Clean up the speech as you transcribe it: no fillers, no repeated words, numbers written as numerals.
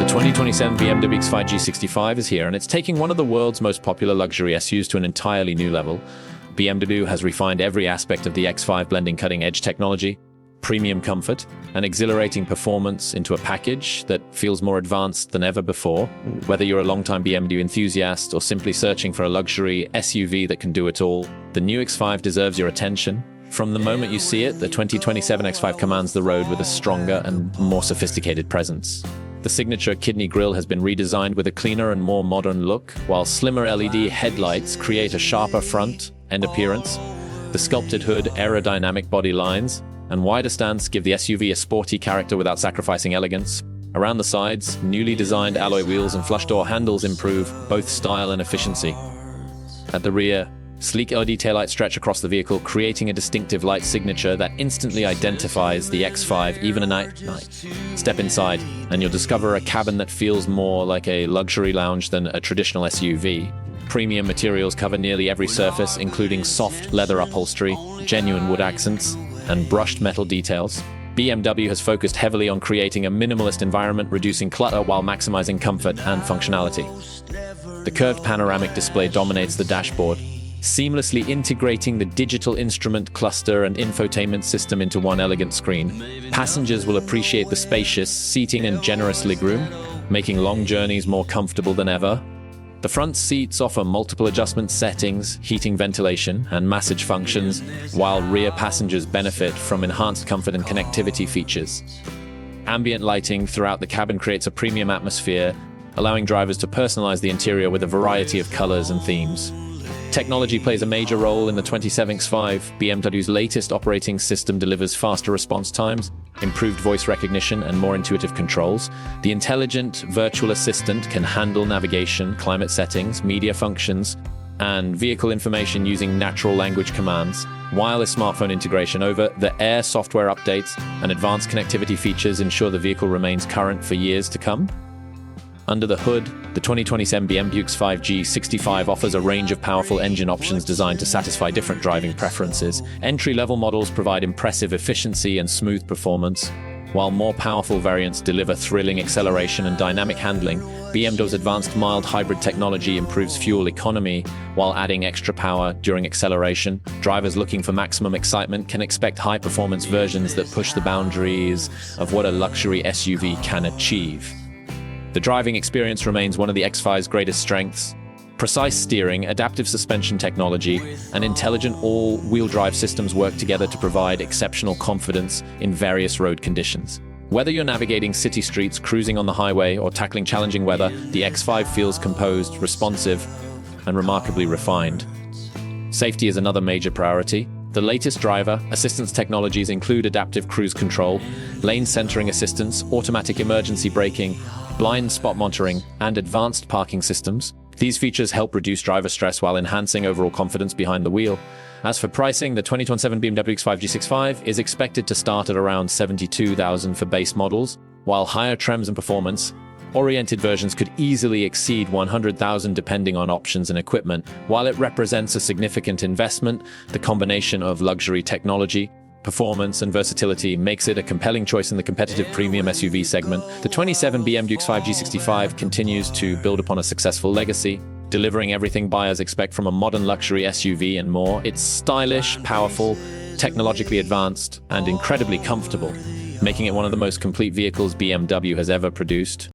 2027 BMW X5 G65 is here, and it's taking one of the world's most popular luxury SUVs to an entirely new level. BMW has refined every aspect of the X5, blending cutting-edge technology, premium comfort, and exhilarating performance into a package that feels more advanced than ever before. Whether you're a longtime BMW enthusiast or simply searching for a luxury SUV that can do it all, the new X5 deserves your attention. From the moment you see it, the 2027 X5 commands the road with a stronger and more sophisticated presence. The signature kidney grille has been redesigned with a cleaner and more modern look, while slimmer LED headlights create a sharper front-end appearance. The sculpted hood, aerodynamic body lines, and wider stance give the SUV a sporty character without sacrificing elegance. Around the sides, newly designed alloy wheels and flush door handles improve both style and efficiency. At the rear, sleek LED taillights stretch across the vehicle, creating a distinctive light signature that instantly identifies the X5 even at night. Step inside, and you'll discover a cabin that feels more like a luxury lounge than a traditional SUV. Premium materials cover nearly every surface, including soft leather upholstery, genuine wood accents, and brushed metal details. BMW has focused heavily on creating a minimalist environment, reducing clutter while maximizing comfort and functionality. The curved panoramic display dominates the dashboard, seamlessly integrating the digital instrument cluster and infotainment system into one elegant screen. Passengers will appreciate the spacious seating and generous legroom, making long journeys more comfortable than ever. The front seats offer multiple adjustment settings, heating, ventilation, and massage functions, while rear passengers benefit from enhanced comfort and connectivity features. Ambient lighting throughout the cabin creates a premium atmosphere, allowing drivers to personalize the interior with a variety of colors and themes. Technology plays a major role in the 27 X5. BMW's latest operating system delivers faster response times, improved voice recognition, and more intuitive controls. The intelligent virtual assistant can handle navigation, climate settings, media functions, and vehicle information using natural language commands. Wireless smartphone integration, over-the-air software updates, and advanced connectivity features ensure the vehicle remains current for years to come. Under the hood, the 2027 BMW X5 G65 offers a range of powerful engine options designed to satisfy different driving preferences. Entry-level models provide impressive efficiency and smooth performance, while more powerful variants deliver thrilling acceleration and dynamic handling. BMW's advanced mild hybrid technology improves fuel economy while adding extra power during acceleration. Drivers looking for maximum excitement can expect high-performance versions that push the boundaries of what a luxury SUV can achieve. The driving experience remains one of the X5's greatest strengths. Precise steering, adaptive suspension technology, and intelligent all-wheel drive systems work together to provide exceptional confidence in various road conditions. Whether you're navigating city streets, cruising on the highway, or tackling challenging weather, the X5 feels composed, responsive, and remarkably refined. Safety is another major priority. The latest driver assistance technologies include adaptive cruise control, lane centering assistance, automatic emergency braking, blind spot monitoring, and advanced parking systems. These features help reduce driver stress while enhancing overall confidence behind the wheel. As for pricing, the 2027 BMW X5 G65 is expected to start at around $72,000 for base models, while higher trims and performance-oriented versions could easily exceed $100,000 depending on options and equipment. While it represents a significant investment, the combination of luxury technology, performance, and versatility makes it a compelling choice in the competitive premium SUV segment. The 27 BMW X5 G65 continues to build upon a successful legacy, delivering everything buyers expect from a modern luxury SUV and more. It's stylish, powerful, technologically advanced, and incredibly comfortable, making it one of the most complete vehicles BMW has ever produced.